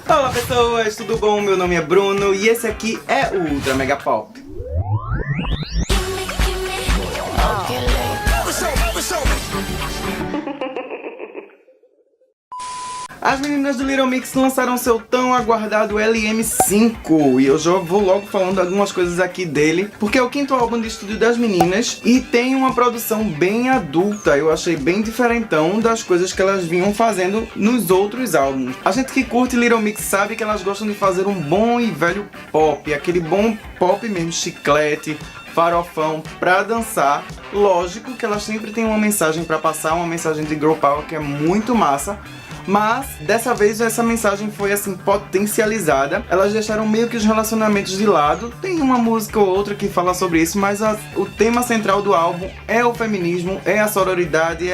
Olá pessoas, tudo bom? Meu nome é Bruno e esse aqui é o Ultra Mega Pop. As meninas do Little Mix lançaram seu tão aguardado LM5 e eu já vou logo falando algumas coisas aqui dele, porque é o quinto álbum de estúdio das meninas e tem uma produção bem adulta. Eu achei bem diferentão das coisas que elas vinham fazendo nos outros álbuns. A gente que curte Little Mix sabe que elas gostam de fazer um bom e velho pop, aquele bom pop mesmo, chiclete, farofão pra dançar. Lógico que elas sempre têm uma mensagem pra passar, uma mensagem de girl power que é muito massa. Mas, dessa vez, essa mensagem foi, assim, potencializada. Elas deixaram meio que os relacionamentos de lado. Tem uma música ou outra que fala sobre isso, mas o tema central do álbum é o feminismo, é a sororidade,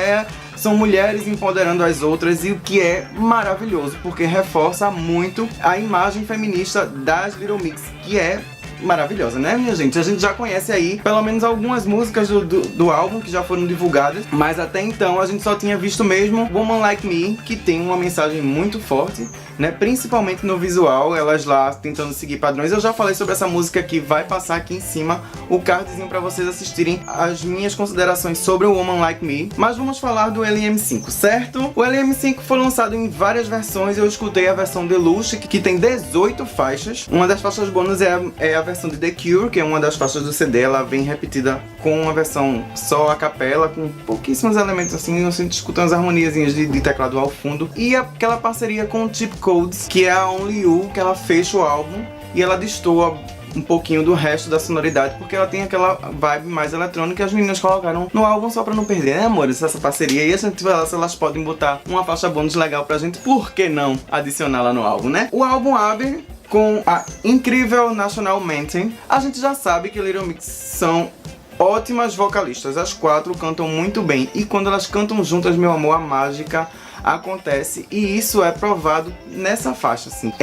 são mulheres empoderando as outras, e o que é maravilhoso, porque reforça muito a imagem feminista das Little Mix, que é maravilhosa, né, minha gente? A gente já conhece aí pelo menos algumas músicas do álbum que já foram divulgadas, mas até então a gente só tinha visto mesmo Woman Like Me, que tem uma mensagem muito forte, né? Principalmente no visual, elas lá tentando seguir padrões. Eu já falei sobre essa música que vai passar aqui em cima o cardzinho pra vocês assistirem as minhas considerações sobre o Woman Like Me. Mas vamos falar do LM5, certo? O LM5 foi lançado em várias versões. Eu escutei a versão Deluxe, que tem 18 faixas. Uma das faixas bônus é a versão de The Cure, que é uma das faixas do CD. Ela vem repetida com uma versão só a capela, com pouquíssimos elementos assim. Você escuta umas harmoniazinhas de teclado ao fundo. E aquela parceria com o Cheap Codes, que é a Only You, que ela fecha o álbum e ela destoa um pouquinho do resto da sonoridade, porque ela tem aquela vibe mais eletrônica que as meninas colocaram no álbum só pra não perder, né, amores? Essa parceria. E a gente vai lá se elas podem botar uma faixa bônus legal pra gente, por que não adicioná-la no álbum, né? O álbum abre com a incrível National Anthem. A gente já sabe que Little Mix são ótimas vocalistas, as quatro cantam muito bem, e quando elas cantam juntas, meu amor, a mágica acontece, e isso é provado nessa faixa, assim.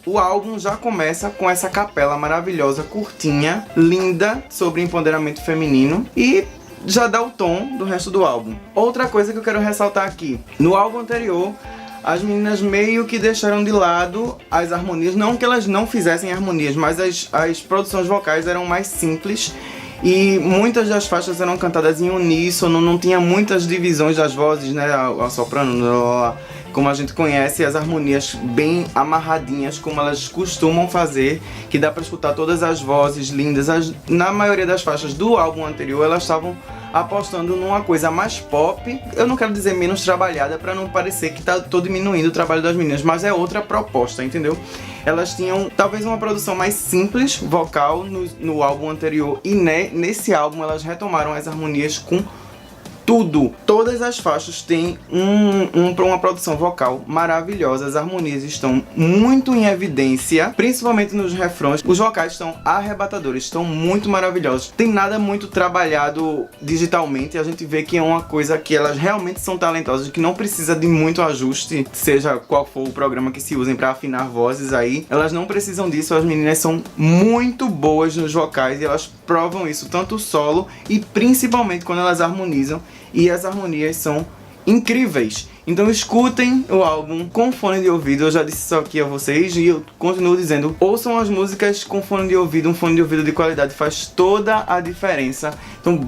O álbum já começa com essa capela maravilhosa, curtinha, linda, sobre empoderamento feminino, e já dá o tom do resto do álbum. Outra coisa que eu quero ressaltar aqui, no álbum anterior, as meninas meio que deixaram de lado as harmonias, não que elas não fizessem harmonias, mas as produções vocais eram mais simples, e muitas das faixas eram cantadas em uníssono, não tinha muitas divisões das vozes, né, a soprano, como a gente conhece, as harmonias bem amarradinhas, como elas costumam fazer, que dá pra escutar todas as vozes lindas. Na maioria das faixas do álbum anterior, elas estavam apostando numa coisa mais pop. Eu não quero dizer menos trabalhada, pra não parecer que tô diminuindo o trabalho das meninas, mas é outra proposta, entendeu? Elas tinham talvez uma produção mais simples, vocal, no álbum anterior, e nesse álbum elas retomaram as harmonias com tudo. Todas as faixas têm uma produção vocal maravilhosa, as harmonias estão muito em evidência, principalmente nos refrões. Os vocais estão arrebatadores, estão muito maravilhosos. Tem nada muito trabalhado digitalmente, a gente vê que é uma coisa que elas realmente são talentosas, que não precisa de muito ajuste, seja qual for o programa que se usem para afinar vozes aí. Elas não precisam disso, as meninas são muito boas nos vocais e elas provam isso tanto solo e principalmente quando elas harmonizam. E as harmonias são incríveis. Então escutem o álbum com fone de ouvido. Eu já disse isso aqui a vocês e eu continuo dizendo, ouçam as músicas com fone de ouvido. Um fone de ouvido de qualidade faz toda a diferença. Então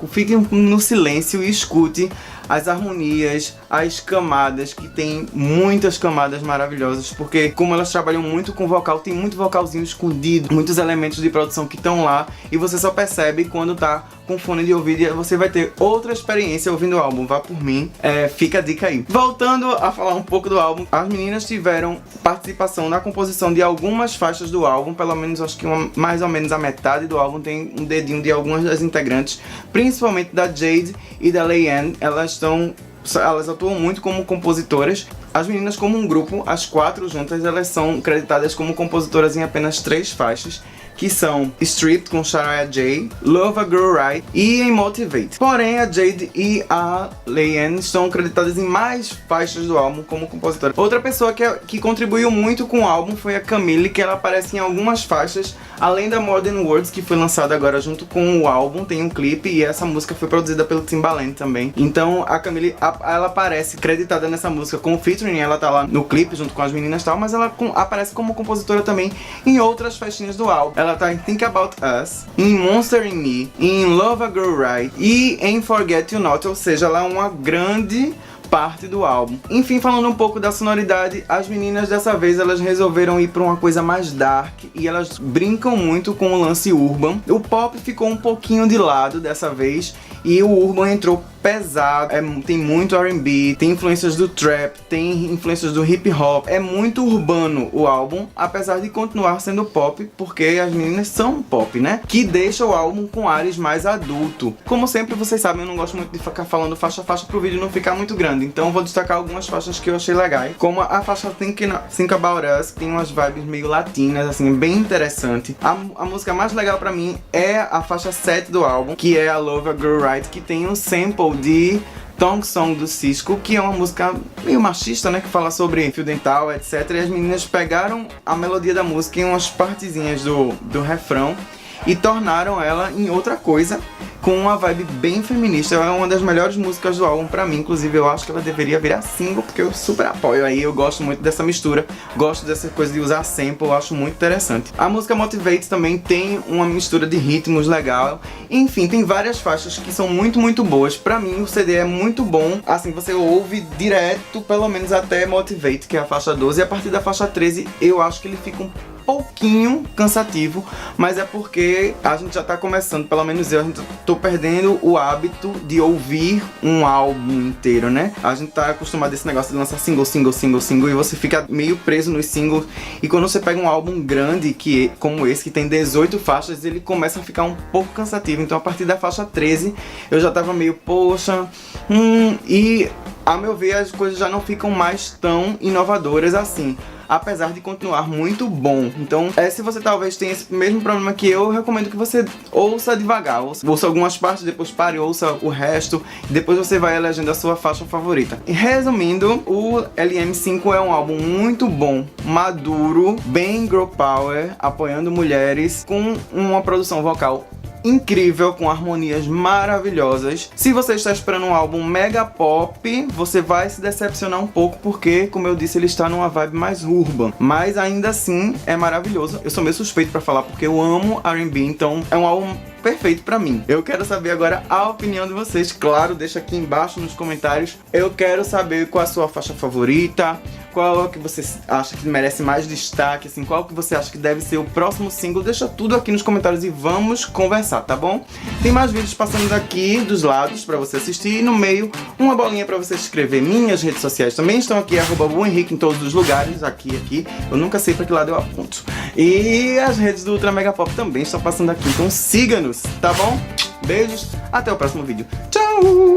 fiquem no silêncio e escute as harmonias, as camadas, que tem muitas camadas maravilhosas, porque como elas trabalham muito com vocal, tem muito vocalzinho escondido, muitos elementos de produção que estão lá, e você só percebe quando tá com fone de ouvido, e você vai ter outra experiência ouvindo o álbum, vá por mim. Fica a dica aí. Voltando a falar um pouco do álbum, as meninas tiveram participação na composição de algumas faixas do álbum, pelo menos acho que mais ou menos a metade do álbum tem um dedinho de algumas das integrantes, principalmente da Jade e da Leanne. Elas atuam muito como compositoras. As meninas, como um grupo, as quatro juntas, elas são creditadas como compositoras em apenas 3 faixas. que são Stripped com Shania J, Love a Girl Right e em Motivate. Porém, a Jade e a Leigh-Anne estão acreditadas em mais faixas do álbum como compositora. Outra pessoa que contribuiu muito com o álbum foi a Camille, que ela aparece em algumas faixas, além da Modern Words, que foi lançada agora junto com o álbum, tem um clipe e essa música foi produzida pelo Timbaland também. Então a Camille, ela aparece creditada nessa música com o featuring, ela tá lá no clipe junto com as meninas e tal, mas ela aparece como compositora também em outras faixinhas do álbum. Ela tá em Think About Us, em Monster in Me, em Love a Girl Right e em Forget You Not, ou seja, ela é uma grande parte do álbum. Enfim, falando um pouco da sonoridade, as meninas dessa vez elas resolveram ir pra uma coisa mais dark e elas brincam muito com o lance urban. O pop ficou um pouquinho de lado dessa vez e o urban entrou pesado, tem muito R&B, tem influências do trap, tem influências do hip hop, é muito urbano o álbum, apesar de continuar sendo pop, porque as meninas são pop, né? Que deixa o álbum com ares mais adulto. Como sempre, vocês sabem, eu não gosto muito de ficar falando faixa a faixa pro vídeo não ficar muito grande, então vou destacar algumas faixas que eu achei legais, como a faixa Think About Us, que tem umas vibes meio latinas, assim, bem interessante. A música mais legal pra mim é a faixa 7 do álbum, que é a Love a Girl Right, que tem um sample de Thong Song do Sisqó, que é uma música meio machista, né, que fala sobre fio dental, etc. E as meninas pegaram a melodia da música em umas partezinhas do refrão e tornaram ela em outra coisa, com uma vibe bem feminista. É uma das melhores músicas do álbum pra mim, inclusive eu acho que ela deveria virar single, porque eu super apoio aí, eu gosto muito dessa mistura, gosto dessa coisa de usar sample, eu acho muito interessante. A música Motivate também tem uma mistura de ritmos legal, enfim, tem várias faixas que são muito boas. Pra mim o CD é muito bom, assim, você ouve direto, pelo menos até Motivate, que é a faixa 12, e a partir da faixa 13 eu acho que ele fica um pouquinho cansativo, mas é porque a gente já tá começando, pelo menos eu, tô perdendo o hábito de ouvir um álbum inteiro, né? A gente tá acostumado a esse negócio de lançar single, e você fica meio preso nos singles, e quando você pega um álbum grande, como esse, que tem 18 faixas, ele começa a ficar um pouco cansativo. Então a partir da faixa 13, eu já tava meio, poxa, e a meu ver as coisas já não ficam mais tão inovadoras assim, apesar de continuar muito bom. Então, se você talvez tenha esse mesmo problema que eu recomendo que você ouça devagar, ouça algumas partes, depois pare, ouça o resto, e depois você vai elegendo a sua faixa favorita. E resumindo, o LM5 é um álbum muito bom, maduro, bem girl power, apoiando mulheres, com uma produção vocal incrível, com harmonias maravilhosas. Se você está esperando um álbum mega pop, você vai se decepcionar um pouco, porque, como eu disse, ele está numa vibe mais urban, mas ainda assim é maravilhoso. Eu sou meio suspeito pra falar, porque eu amo R&B, então é um álbum perfeito pra mim. Eu quero saber agora a opinião de vocês, claro, deixa aqui embaixo nos comentários. Eu quero saber qual a sua faixa favorita, qual é que você acha que merece mais destaque, assim, qual que você acha que deve ser o próximo single. Deixa tudo aqui nos comentários e vamos conversar, tá bom? Tem mais vídeos passando aqui dos lados pra você assistir, e no meio uma bolinha pra você se inscrever. Minhas redes sociais também estão aqui, @buhenrique em todos os lugares, aqui, eu nunca sei pra que lado eu aponto. E as redes do Ultra Mega Pop também estão passando aqui, então siga-nos, tá bom? Beijos, até o próximo vídeo. Tchau!